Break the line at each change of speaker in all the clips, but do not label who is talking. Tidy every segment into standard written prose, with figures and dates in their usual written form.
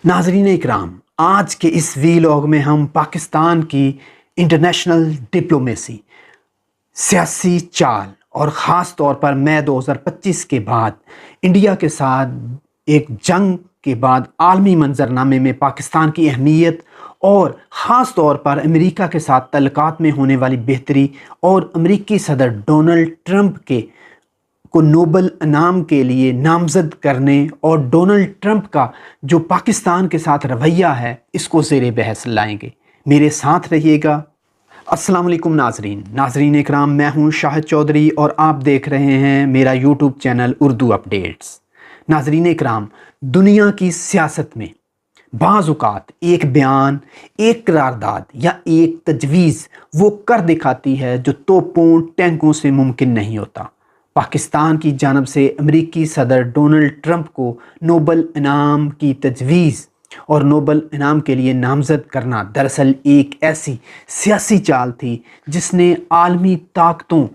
ناظرین اکرام، آج کے اس ویلاگ میں ہم پاکستان کی انٹرنیشنل ڈپلومیسی، سیاسی چال اور خاص طور پر مئی 2025 کے بعد انڈیا کے ساتھ ایک جنگ کے بعد عالمی منظرنامے میں پاکستان کی اہمیت اور خاص طور پر امریکہ کے ساتھ تعلقات میں ہونے والی بہتری اور امریکی صدر ڈونلڈ ٹرمپ کو نوبل انعام کے لیے نامزد کرنے اور ڈونلڈ ٹرمپ کا جو پاکستان کے ساتھ رویہ ہے اس کو زیر بحث لائیں گے۔ میرے ساتھ رہیے گا۔ السلام علیکم ناظرین اکرام، میں ہوں شاہد چودھری اور آپ دیکھ رہے ہیں میرا یوٹیوب چینل اردو اپڈیٹس۔ ناظرین اکرام، دنیا کی سیاست میں بعض اوقات ایک بیان، ایک قرارداد یا ایک تجویز وہ کر دکھاتی ہے جو توپوں، ٹینکوں سے ممکن نہیں ہوتا۔ پاکستان کی جانب سے امریکی صدر ڈونلڈ ٹرمپ کو نوبل انعام کی تجویز اور نوبل انعام کے لیے نامزد کرنا دراصل ایک ایسی سیاسی چال تھی جس نے عالمی طاقتوں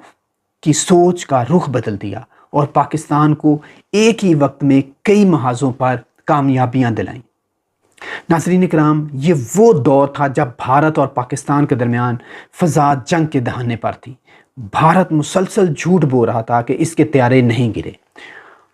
کی سوچ کا رخ بدل دیا اور پاکستان کو ایک ہی وقت میں کئی محاذوں پر کامیابیاں دلائیں۔ ناظرین اکرام، یہ وہ دور تھا جب بھارت اور پاکستان کے درمیان فضا جنگ کے دہانے پر تھی۔ بھارت مسلسل جھوٹ بول رہا تھا کہ اس کے طیارے نہیں گرے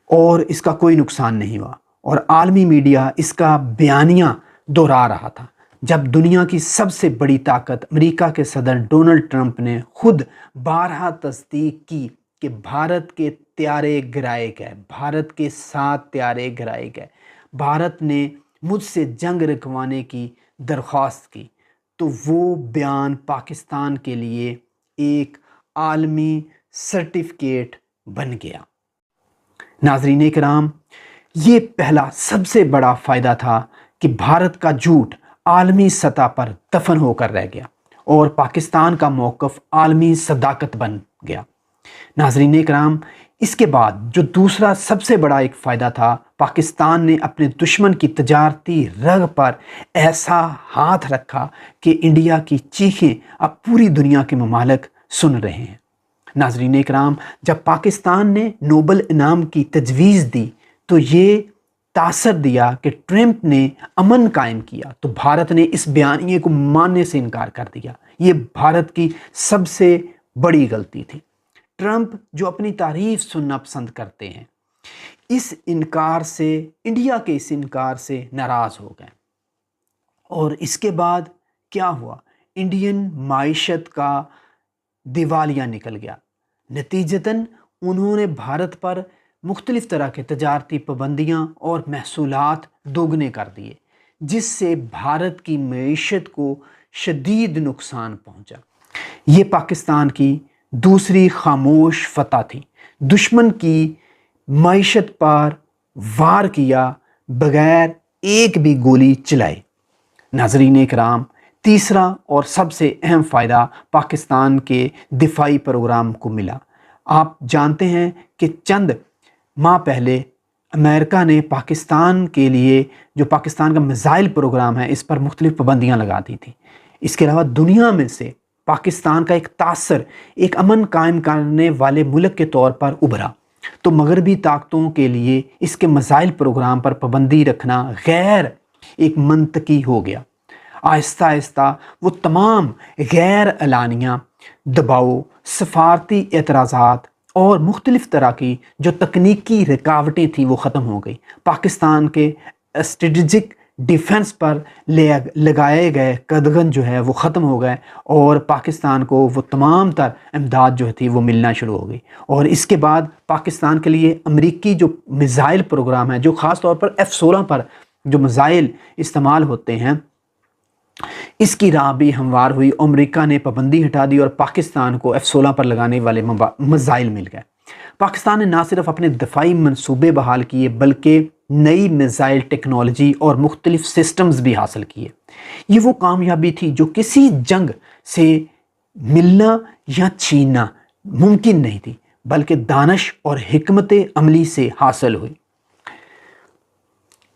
اور اس کا کوئی نقصان نہیں ہوا، اور عالمی میڈیا اس کا بیانیہ دہرا رہا تھا، جب دنیا کی سب سے بڑی طاقت امریکہ کے صدر ڈونلڈ ٹرمپ نے خود بارہا تصدیق کی کہ بھارت کے طیارے گرائے گئے، بھارت کے 7 طیارے گرائے گئے، بھارت نے مجھ سے جنگ رکوانے کی درخواست کی، تو وہ بیان پاکستان کے لیے ایک عالمی سرٹیفکیٹ بن گیا۔ ناظرین کرام، یہ پہلا سب سے بڑا فائدہ تھا کہ بھارت کا جھوٹ عالمی سطح پر دفن ہو کر رہ گیا اور پاکستان کا موقف عالمی صداقت بن گیا۔ ناظرین کرام، اس کے بعد جو دوسرا سب سے بڑا ایک فائدہ تھا، پاکستان نے اپنے دشمن کی تجارتی رگ پر ایسا ہاتھ رکھا کہ انڈیا کی چیخیں اب پوری دنیا کے ممالک سن رہے ہیں۔ ناظرین اکرام، جب پاکستان نے نوبل انعام کی تجویز دی تو یہ تاثر دیا کہ ٹرمپ نے امن قائم کیا، تو بھارت نے اس بیانیے کو ماننے سے انکار کر دیا۔ یہ بھارت کی سب سے بڑی غلطی تھی۔ ٹرمپ جو اپنی تعریف سننا پسند کرتے ہیں، انڈیا کے اس انکار سے ناراض ہو گئے، اور اس کے بعد کیا ہوا؟ انڈین معیشت کا دیوالیہ نکل گیا۔ نتیجتاً انہوں نے بھارت پر مختلف طرح کے تجارتی پابندیاں اور محصولات دوگنے کر دیے، جس سے بھارت کی معیشت کو شدید نقصان پہنچا۔ یہ پاکستان کی دوسری خاموش فتح تھی۔ دشمن کی معیشت پر وار کیا بغیر ایک بھی گولی چلائے۔ ناظرین اکرام، تیسرا اور سب سے اہم فائدہ پاکستان کے دفاعی پروگرام کو ملا۔ آپ جانتے ہیں کہ چند ماہ پہلے امریکہ نے پاکستان کے لیے جو پاکستان کا میزائل پروگرام ہے اس پر مختلف پابندیاں لگا دی تھیں۔ اس کے علاوہ دنیا میں سے پاکستان کا ایک تاثر ایک امن قائم کرنے والے ملک کے طور پر ابھرا، تو مغربی طاقتوں کے لیے اس کے میزائل پروگرام پر پابندی رکھنا غیر ایک منطقی ہو گیا۔ آہستہ آہستہ وہ تمام غیر اعلانیہ دباؤ، سفارتی اعتراضات اور مختلف طرح کی جو تکنیکی رکاوٹیں تھیں وہ ختم ہو گئی۔ پاکستان کے اسٹریٹجک ڈیفنس پر لگائے گئے قدغن جو ہے وہ ختم ہو گئے، اور پاکستان کو وہ تمام تر امداد جو تھی وہ ملنا شروع ہو گئی۔ اور اس کے بعد پاکستان کے لیے امریکی جو میزائل پروگرام ہے، جو خاص طور پر F-16 پر جو میزائل استعمال ہوتے ہیں، اس کی راہ بھی ہموار ہوئی۔ امریکہ نے پابندی ہٹا دی اور پاکستان کو F-16 پر لگانے والے میزائل مل گئے۔ پاکستان نے نہ صرف اپنے دفاعی منصوبے بحال کیے بلکہ نئی میزائل ٹیکنالوجی اور مختلف سسٹمز بھی حاصل کیے۔ یہ وہ کامیابی تھی جو کسی جنگ سے ملنا یا چھیننا ممکن نہیں تھی، بلکہ دانش اور حکمت عملی سے حاصل ہوئی۔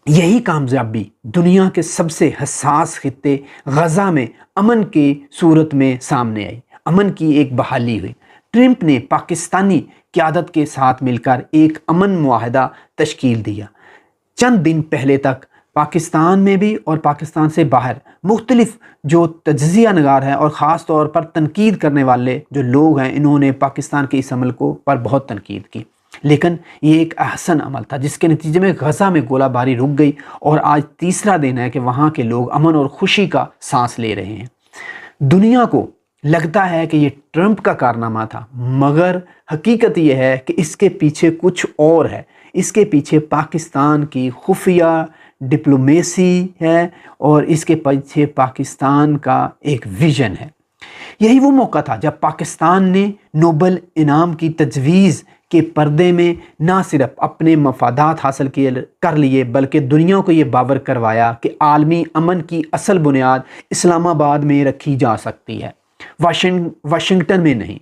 یہی کامیابی دنیا کے سب سے حساس خطے غزہ میں امن کی صورت میں سامنے آئی۔ امن کی ایک بحالی ہوئی۔ ٹرمپ نے پاکستانی قیادت کے ساتھ مل کر ایک امن معاہدہ تشکیل دیا۔ چند دن پہلے تک پاکستان میں بھی اور پاکستان سے باہر مختلف جو تجزیہ نگار ہیں اور خاص طور پر تنقید کرنے والے جو لوگ ہیں، انہوں نے پاکستان کے اس عمل پر بہت تنقید کی، لیکن یہ ایک احسن عمل تھا جس کے نتیجے میں غزہ میں گولہ باری رک گئی اور آج تیسرا دن ہے کہ وہاں کے لوگ امن اور خوشی کا سانس لے رہے ہیں۔ دنیا کو لگتا ہے کہ یہ ٹرمپ کا کارنامہ تھا، مگر حقیقت یہ ہے کہ اس کے پیچھے کچھ اور ہے۔ اس کے پیچھے پاکستان کی خفیہ ڈپلومیسی ہے اور اس کے پیچھے پاکستان کا ایک ویژن ہے۔ یہی وہ موقع تھا جب پاکستان نے نوبل انعام کی تجویز کے پردے میں نہ صرف اپنے مفادات حاصل کر لیے بلکہ دنیا کو یہ باور کروایا کہ عالمی امن کی اصل بنیاد اسلام آباد میں رکھی جا سکتی ہے، واشنگٹن میں نہیں۔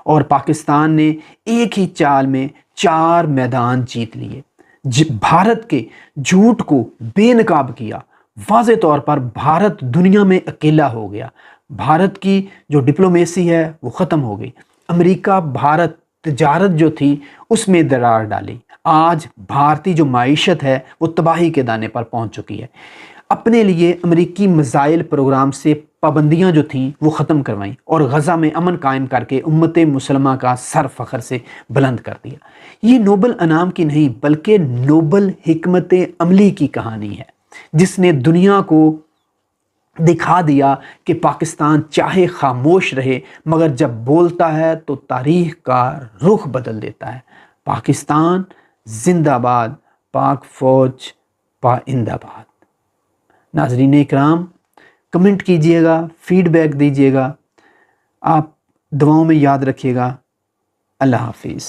اور پاکستان نے ایک ہی چال میں 4 میدان جیت لیے، بھارت کے جھوٹ کو بے نقاب کیا۔ واضح طور پر بھارت دنیا میں اکیلا ہو گیا، بھارت کی جو ڈپلومیسی ہے وہ ختم ہو گئی۔ امریکہ بھارت تجارت جو تھی اس میں درار ڈالی۔ آج بھارتی جو معیشت ہے وہ تباہی کے دانے پر پہنچ چکی ہے۔ اپنے لیے امریکی میزائل پروگرام سے پابندیاں جو تھیں وہ ختم کروائیں اور غزہ میں امن قائم کر کے امت مسلمہ کا سر فخر سے بلند کر دیا۔ یہ نوبل انعام کی نہیں بلکہ نوبل حکمت عملی کی کہانی ہے، جس نے دنیا کو دکھا دیا کہ پاکستان چاہے خاموش رہے مگر جب بولتا ہے تو تاریخ کا رخ بدل دیتا ہے۔ پاکستان زندہ باد، پاک فوج پائندہ باد۔ ناظرین اکرام، کمنٹ کیجئے گا، فیڈ بیک دیجئے گا، آپ دعاؤں میں یاد رکھیے گا۔ اللہ حافظ۔